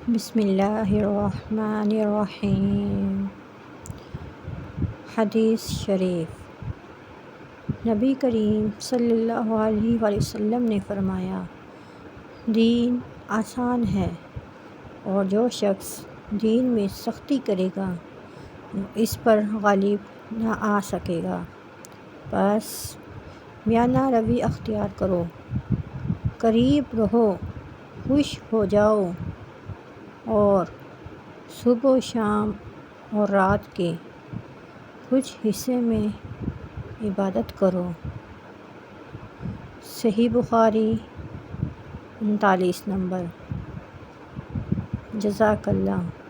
بسم اللہ الرحمن الرحیم۔ حدیث شریف، نبی کریم صلی اللہ علیہ وآلہ وسلم نے فرمایا، دین آسان ہے اور جو شخص دین میں سختی کرے گا اس پر غالب نہ آ سکے گا۔ بس میانہ روی اختیار کرو، قریب رہو، خوش ہو جاؤ اور صبح و شام اور رات کے کچھ حصے میں عبادت کرو۔ صحیح بخاری 39 نمبر۔ جزاک اللہ۔